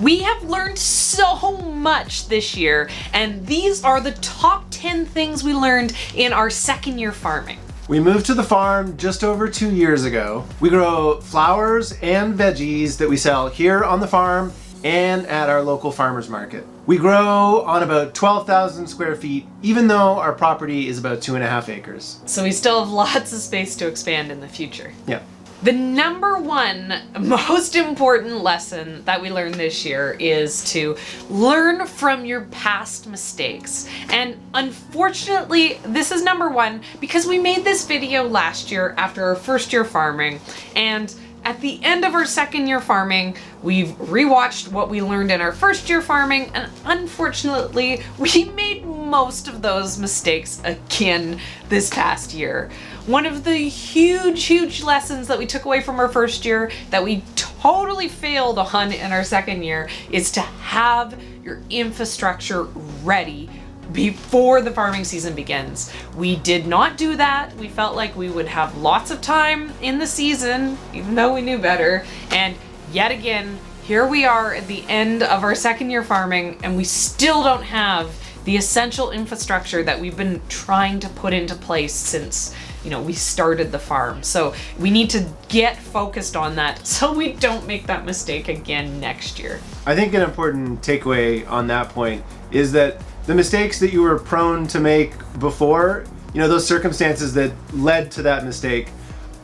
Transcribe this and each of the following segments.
We have learned so much this year, and these are the top 10 things we learned in our second year farming. We moved to the farm just over 2 years ago. We grow flowers and veggies that we sell here on the farm and at our local farmers market. We grow on about 12,000 square feet, even though our property is about 2.5 acres. So we still have lots of space to expand in the future. Yeah. The number one most important lesson that we learned this year is to learn from your past mistakes. And unfortunately, this is number one because we made this video last year after our first year farming, and at the end of our second year farming, we've rewatched what we learned in our first year farming, and unfortunately, we made most of those mistakes again this past year. One of the huge lessons that we took away from our first year that we totally failed on in our second year is to have your infrastructure ready before the farming season begins. We did not do that. We felt like we would have lots of time in the season, even though we knew better. And yet again, here we are at the end of our second year farming, and we still don't have the essential infrastructure that we've been trying to put into place since, we started the farm. So we need to get focused on that so we don't make that mistake again next year. I think an important takeaway on that point is that the mistakes that you were prone to make before, those circumstances that led to that mistake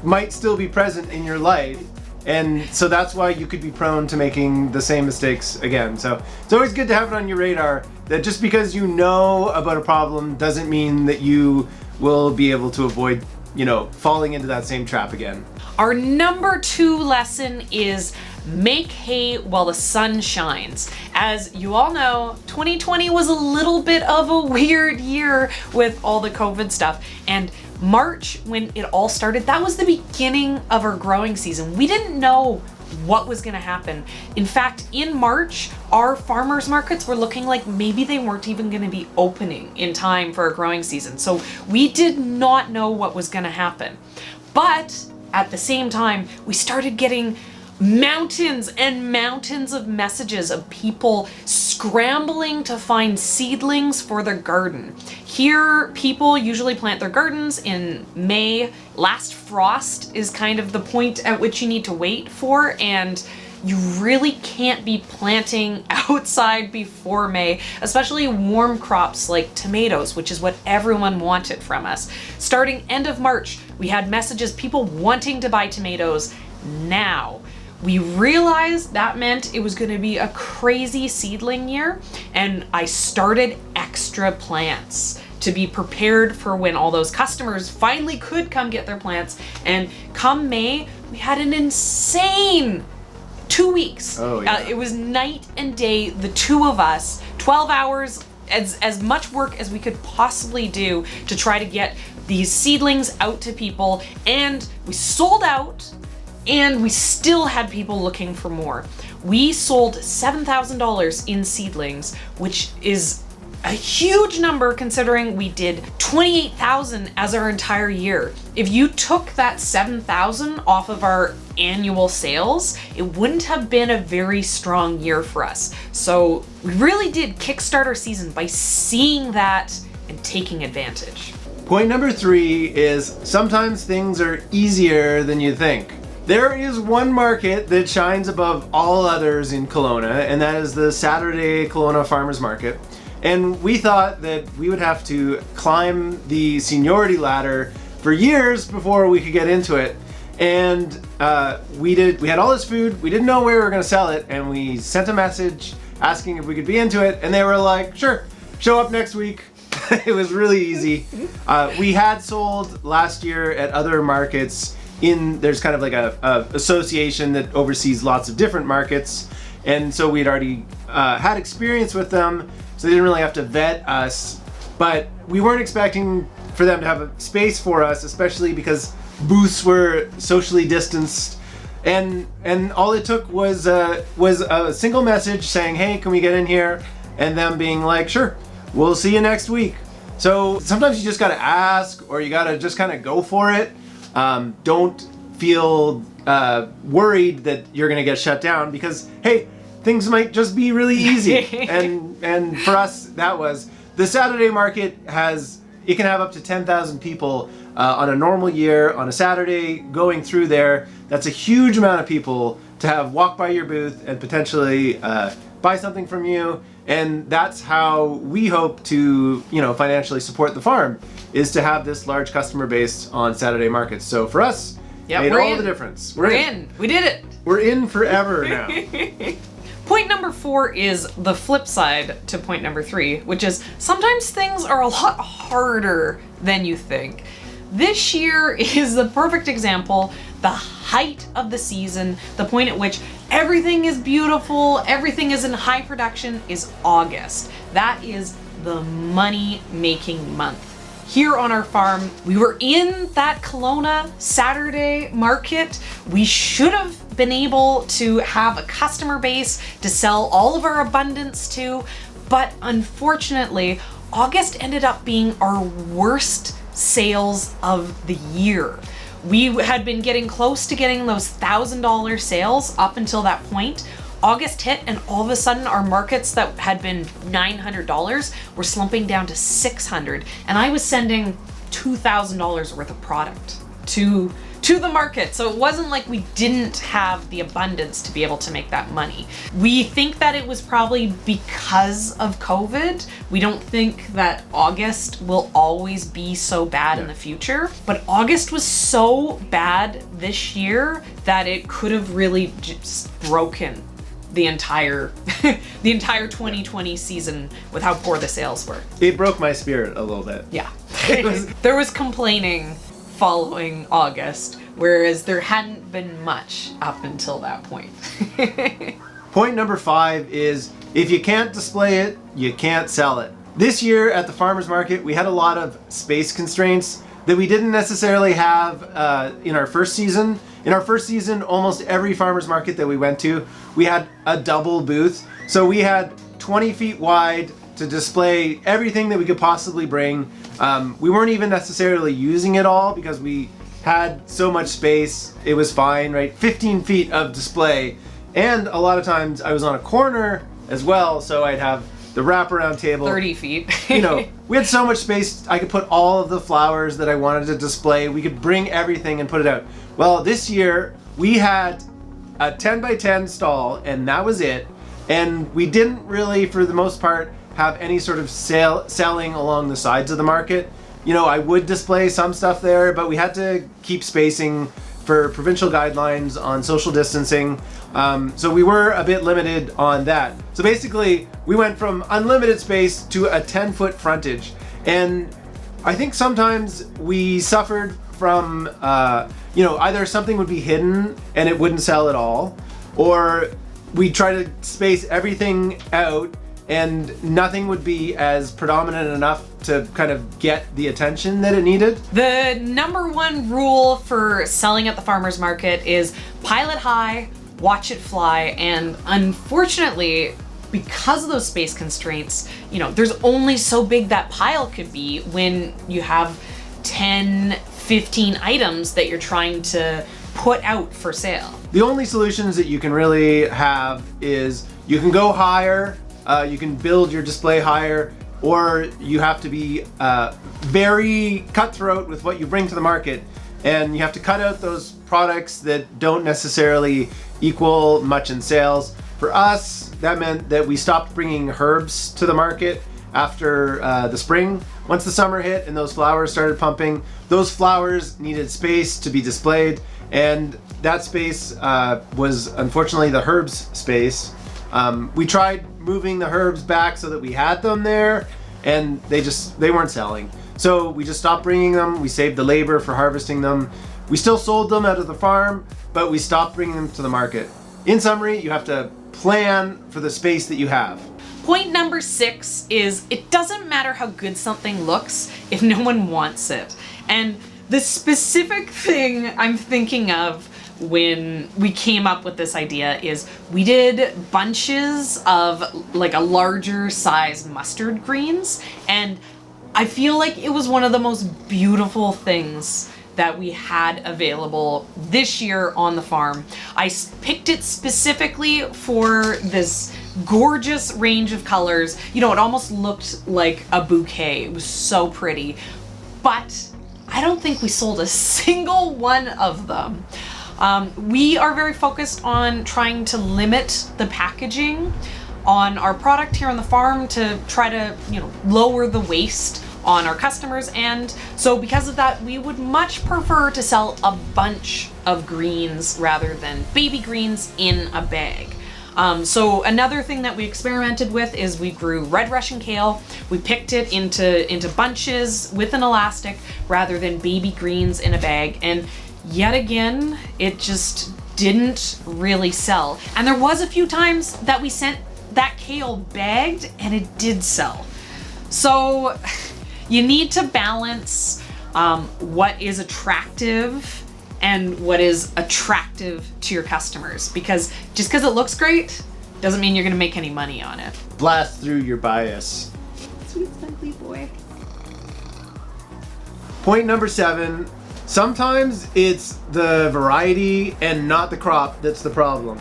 might still be present in your life. And so that's why you could be prone to making the same mistakes again. So it's always good to have it on your radar that just because you know about a problem doesn't mean that you will be able to avoid, falling into that same trap again. Our number 2 lesson is make hay while the sun shines. As you all know, 2020 was a little bit of a weird year with all the COVID stuff. And March, when it all started, that was the beginning of our growing season. We didn't know what was gonna happen. In fact, in March, our farmers markets were looking like maybe they weren't even gonna be opening in time for our growing season. So we did not know what was gonna happen. But at the same time, we started getting mountains and mountains of messages of people scrambling to find seedlings for their garden. Here, people usually plant their gardens in May. Last frost is kind of the point at which you need to wait for, and you really can't be planting outside before May, especially warm crops like tomatoes, which is what everyone wanted from us. Starting end of March, we had messages, people wanting to buy tomatoes now. We realized that meant it was gonna be a crazy seedling year, and I started extra plants to be prepared for when all those customers finally could come get their plants. And come May, we had an insane 2 weeks. Oh, yeah. It was night and day, the two of us, 12 hours, as much work as we could possibly do to try to get these seedlings out to people, and we sold out. And we still had people looking for more. We sold $7,000 in seedlings, which is a huge number considering we did 28,000 as our entire year. If you took that 7,000 off of our annual sales, it wouldn't have been a very strong year for us. So we really did kickstart our season by seeing that and taking advantage. Point number 3 is sometimes things are easier than you think. There is one market that shines above all others in Kelowna, and that is the Saturday Kelowna Farmers Market. And we thought that we would have to climb the seniority ladder for years before we could get into it. And we had all this food, we didn't know where we were gonna sell it, and we sent a message asking if we could be into it, and they were like, sure, show up next week. It was really easy. We had sold last year at other markets. There's kind of like a association that oversees lots of different markets, and so we'd already had experience with them, so they didn't really have to vet us. But we weren't expecting for them to have a space for us, especially because booths were socially distanced, and all it took was a single message saying, "Hey, can we get in here?" and them being like, "Sure, we'll see you next week." So sometimes you just gotta ask, or you gotta just kind of go for it. Don't feel worried that you're gonna get shut down, because hey, things might just be really easy. and for us, that was the Saturday market it can have up to 10,000 people on a normal year on a Saturday going through there. That's a huge amount of people to have walk by your booth and potentially buy something from you. And that's how we hope to, financially support the farm, is to have this large customer base on Saturday markets. So for us, made all the difference. We're in. We did it. We're in forever now. Point number 4 is the flip side to point number 3, which is sometimes things are a lot harder than you think. This year is the perfect example, the height of the season, the point at which everything is beautiful, everything is in high production, is August. That is the money-making month. Here on our farm, we were in that Kelowna Saturday market. We should have been able to have a customer base to sell all of our abundance to, but unfortunately, August ended up being our worst sales of the year. We had been getting close to getting those $1,000 sales up until that point. August hit, and all of a sudden our markets that had been $900 were slumping down to $600, and I was sending $2,000 worth of product to the market. So it wasn't like we didn't have the abundance to be able to make that money. We think that it was probably because of COVID. We don't think that August will always be so bad in the future, but August was so bad this year that it could have really just broken the entire 2020 season with how poor the sales were. It broke my spirit a little bit. Yeah. There was complaining following August, whereas there hadn't been much up until that point. Point number 5 is, if you can't display it, you can't sell it. This year at the farmers market, we had a lot of space constraints that we didn't necessarily have in our first season. In our first season, almost every farmers market that we went to, we had a double booth. So we had 20 feet wide to display everything that we could possibly bring. We weren't even necessarily using it all because we had so much space. It was fine, right? 15 feet of display. And a lot of times I was on a corner as well, so I'd have the wraparound table. 30 feet. We had so much space, I could put all of the flowers that I wanted to display. We could bring everything and put it out. Well, this year we had a 10 by 10 stall, and that was it. And we didn't really, for the most part, have any sort of selling along the sides of the market. I would display some stuff there, but we had to keep spacing for provincial guidelines on social distancing. So we were a bit limited on that. So basically, we went from unlimited space to a 10-foot frontage. And I think sometimes we suffered from, either something would be hidden and it wouldn't sell at all, or we try to space everything out and nothing would be as predominant enough to kind of get the attention that it needed. The number one rule for selling at the farmer's market is pile it high, watch it fly, and unfortunately, because of those space constraints, there's only so big that pile could be when you have 10, 15 items that you're trying to put out for sale. The only solutions that you can really have is you can go higher, you can build your display higher, or you have to be very cutthroat with what you bring to the market, and you have to cut out those products that don't necessarily equal much in sales. For us, that meant that we stopped bringing herbs to the market after the spring. Once the summer hit and those flowers started pumping, those flowers needed space to be displayed, and that space was unfortunately the herbs space. We tried moving the herbs back so that we had them there, and they weren't selling. So we just stopped bringing them. We saved the labor for harvesting them. We still sold them out of the farm, but we stopped bringing them to the market. In summary, you have to plan for the space that you have. Point number 6 is it doesn't matter how good something looks if no one wants it. And the specific thing I'm thinking of when we came up with this idea is we did bunches of like a larger size mustard greens, and I feel like it was one of the most beautiful things that we had available this year on the farm. I picked it specifically for this gorgeous range of colors. You know, it almost looked like a bouquet. It was so pretty, but I don't think we sold a single one of them. We are very focused on trying to limit the packaging on our product here on the farm to try to, you know, lower the waste on our customers. And so because of that, we would much prefer to sell a bunch of greens rather than baby greens in a bag. So another thing that we experimented with is we grew red Russian kale. We picked it into bunches with an elastic rather than baby greens in a bag. And yet again, it just didn't really sell. And there was a few times that we sent that kale bagged and it did sell. So you need to balance what is attractive and what is attractive to your customers, because just because it looks great doesn't mean you're gonna make any money on it. Blast through your bias. Sweet snuggly boy. Point number 7, sometimes it's the variety and not the crop that's the problem.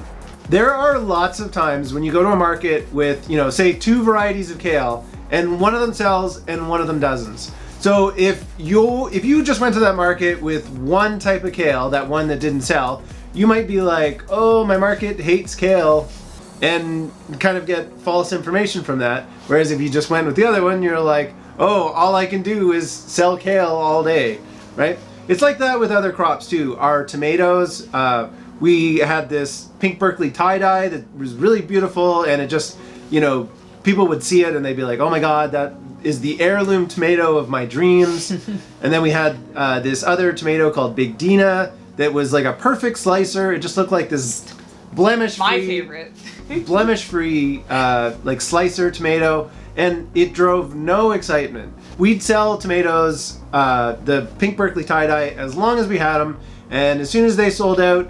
There are lots of times when you go to a market with, you know, say 2 varieties of kale, and one of them sells and one of them doesn't. So if you just went to that market with one type of kale, that one that didn't sell, you might be like, oh, my market hates kale, and kind of get false information from that. Whereas if you just went with the other one, you're like, oh, all I can do is sell kale all day, right? It's like that with other crops too. Our tomatoes, we had this pink Berkeley tie-dye that was really beautiful, and it just, you know, people would see it and they'd be like, oh my God, that is the heirloom tomato of my dreams. And then we had this other tomato called Big Dina that was like a perfect slicer. It just looked like this blemish-free, my favorite, blemish-free like slicer tomato, and it drove no excitement. We'd sell tomatoes, the pink Berkeley tie-dye, as long as we had them, and as soon as they sold out,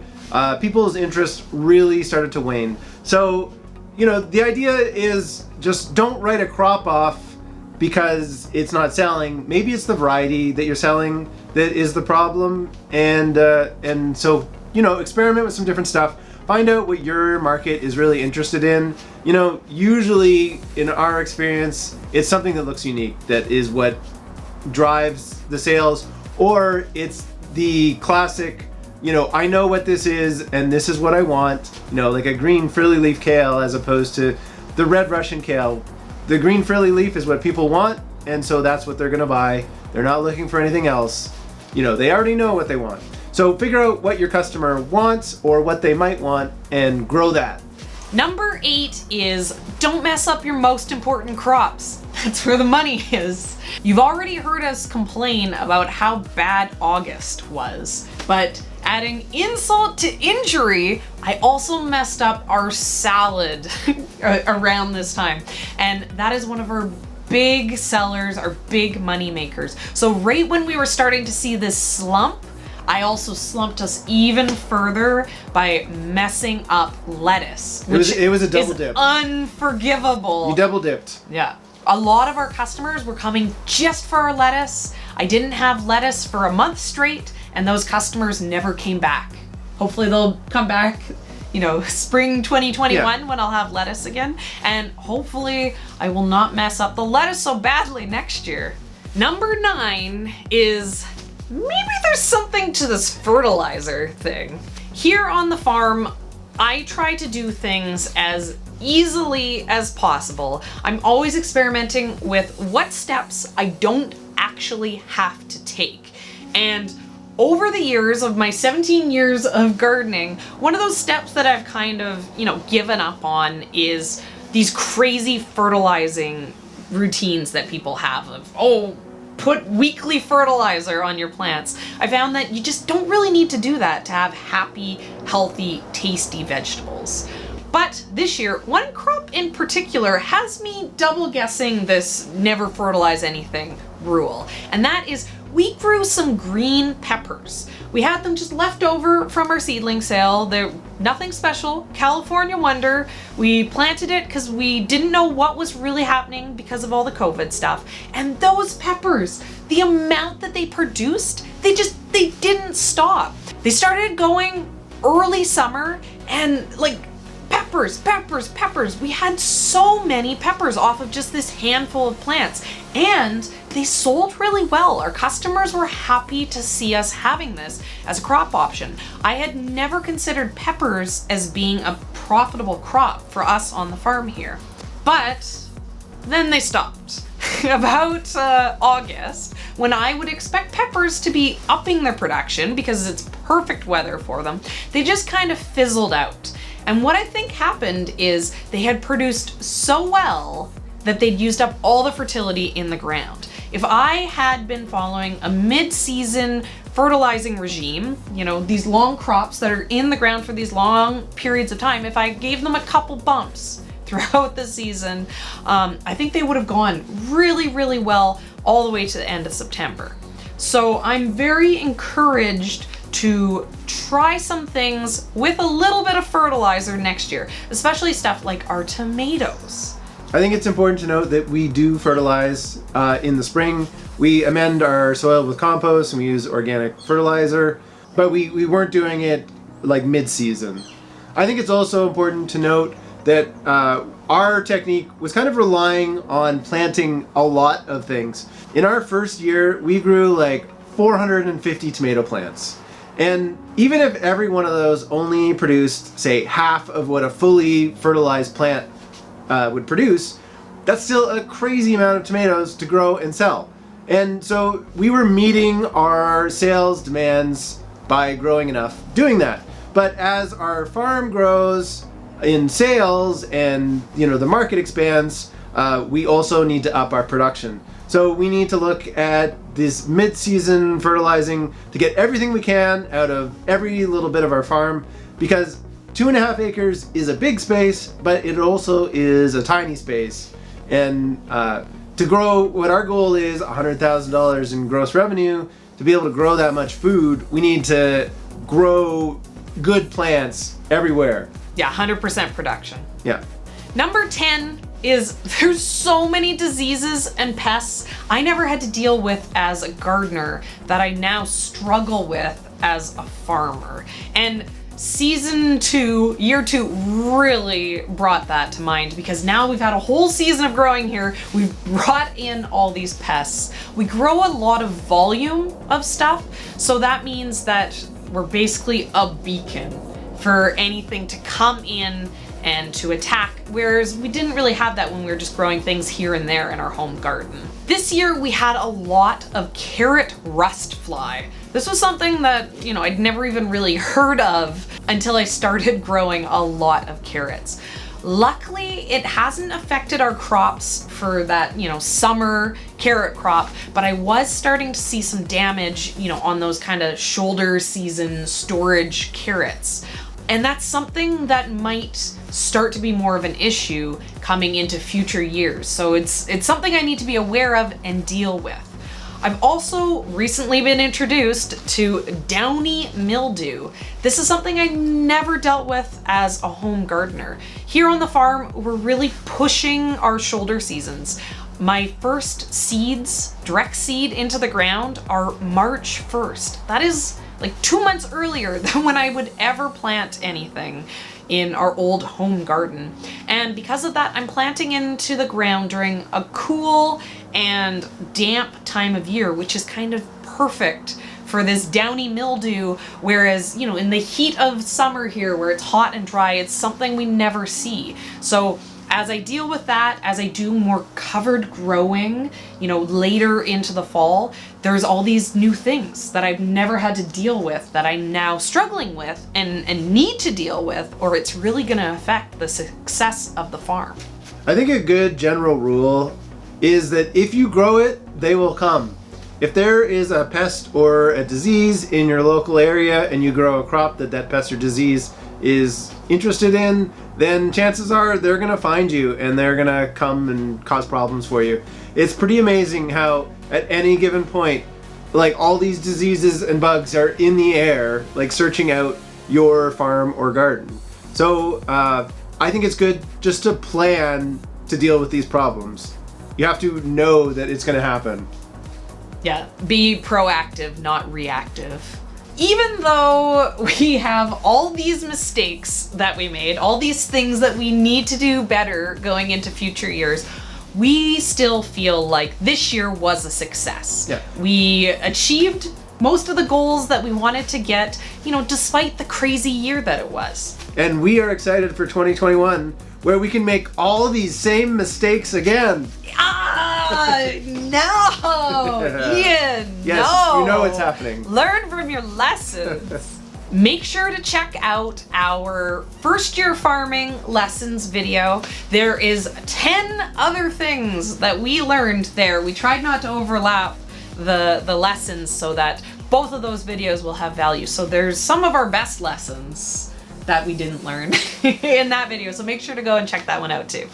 people's interest really started to wane. So, you know, the idea is just don't write a crop off because it's not selling. Maybe it's the variety that you're selling that is the problem, and so, you know, experiment with some different stuff. Find out what your market is really interested in. You know, usually in our experience, it's something that looks unique that is what drives the sales, or it's the classic, you know, I know what this is and this is what I want, you know, like a green frilly leaf kale as opposed to the red Russian kale. The green frilly leaf is what people want, and so that's what they're gonna buy. They're not looking for anything else. You know, they already know what they want. So figure out what your customer wants or what they might want and grow that. Number 8 is don't mess up your most important crops. That's where the money is. You've already heard us complain about how bad August was, but adding insult to injury, I also messed up our salad around this time. And that is one of our big sellers, our big money makers. So right when we were starting to see this slump, I also slumped us even further by messing up lettuce. It was a double dip. Unforgivable. You double dipped. Yeah. A lot of our customers were coming just for our lettuce. I didn't have lettuce for a month straight, and those customers never came back. Hopefully they'll come back, you know, spring 2021 when I'll have lettuce again. And hopefully I will not mess up the lettuce so badly next year. Number 9 is maybe there's something to this fertilizer thing. Here on the farm, I try to do things as easily as possible. I'm always experimenting with what steps I don't actually have to take. And over the years of my 17 years of gardening, one of those steps that I've kind of, you know, given up on is these crazy fertilizing routines that people have of, oh, put weekly fertilizer on your plants. I found that you just don't really need to do that to have happy, healthy, tasty vegetables. But this year, one crop in particular has me double guessing this never fertilize anything rule. And that is we grew some green peppers. We had them just left over from our seedling sale. They're nothing special, California wonder. We planted it because we didn't know what was really happening because of all the COVID stuff. And those peppers, the amount that they produced, they didn't stop. They started going early summer and like peppers. We had so many peppers off of just this handful of plants, and they sold really well. Our customers were happy to see us having this as a crop option. I had never considered peppers as being a profitable crop for us on the farm here, but then they stopped. About August, when I would expect peppers to be upping their production because it's perfect weather for them, they just kind of fizzled out. And what I think happened is they had produced so well that they'd used up all the fertility in the ground. If I had been following a mid-season fertilizing regime, you know, these long crops that are in the ground for these long periods of time, if I gave them a couple bumps throughout the season, I think they would have gone really, really well all the way to the end of September. So I'm very encouraged to try some things with a little bit of fertilizer next year, especially stuff like our tomatoes. I think it's important to note that we do fertilize in the spring. We amend our soil with compost and we use organic fertilizer, but we weren't doing it like mid-season. I think it's also important to note that our technique was kind of relying on planting a lot of things. In our first year, we grew like 450 tomato plants. And even if every one of those only produced, say, half of what a fully fertilized plant would produce, that's still a crazy amount of tomatoes to grow and sell. And so we were meeting our sales demands by growing enough doing that. But as our farm grows in sales and the market expands, we also need to up our production. So we need to look at this mid-season fertilizing to get everything we can out of every little bit of our farm, because 2.5 acres is a big space, but it also is a tiny space. And to grow what our goal is, $100,000 in gross revenue, to be able to grow that much food, we need to grow good plants everywhere. Yeah, 100% production. Yeah. Number 10 is there's so many diseases and pests I never had to deal with as a gardener that I now struggle with as a farmer. And year two really brought that to mind, because now we've had a whole season of growing here. We've brought in all these pests. We grow a lot of volume of stuff, so that means that we're basically a beacon for anything to come in and to attack, whereas we didn't really have that when we were just growing things here and there in our home garden. This year we had a lot of carrot rust fly. This was something that, I'd never even really heard of until I started growing a lot of carrots. Luckily, it hasn't affected our crops for that, summer carrot crop, but I was starting to see some damage, on those kind of shoulder season storage carrots. And that's something that might start to be more of an issue coming into future years. So it's something I need to be aware of and deal with. I've also recently been introduced to downy mildew. This is something I never dealt with as a home gardener. Here on the farm, we're really pushing our shoulder seasons. My first seeds, direct seed into the ground, are March 1st. That is like 2 months earlier than when I would ever plant anything in our old home garden. And because of that, I'm planting into the ground during a cool and damp time of year, which is kind of perfect for this downy mildew, whereas, in the heat of summer here where it's hot and dry, it's something we never see. So as I deal with that, as I do more covered growing, later into the fall, there's all these new things that I've never had to deal with that I'm now struggling with and need to deal with, or it's really gonna affect the success of the farm. I think a good general rule is that if you grow it, they will come. If there is a pest or a disease in your local area and you grow a crop that pest or disease is interested in, then chances are they're gonna find you and they're gonna come and cause problems for you. It's pretty amazing how at any given point like all these diseases and bugs are in the air, like searching out your farm or garden. So I think it's good just to plan to deal with these problems. You have to know that it's going to happen. Yeah, be proactive, not reactive. Even though we have all these mistakes that we made, all these things that we need to do better going into future years, we still feel like this year was a success. Yeah. We achieved most of the goals that we wanted to get, despite the crazy year that it was. And we are excited for 2021, where we can make all these same mistakes again. No! Ian, Yes, no! you know what's happening. Learn from your lessons. Make sure to check out our first year farming lessons video. There is 10 other things that we learned there. We tried not to overlap the lessons so that both of those videos will have value. So there's some of our best lessons that we didn't learn in that video. So make sure to go and check that one out too.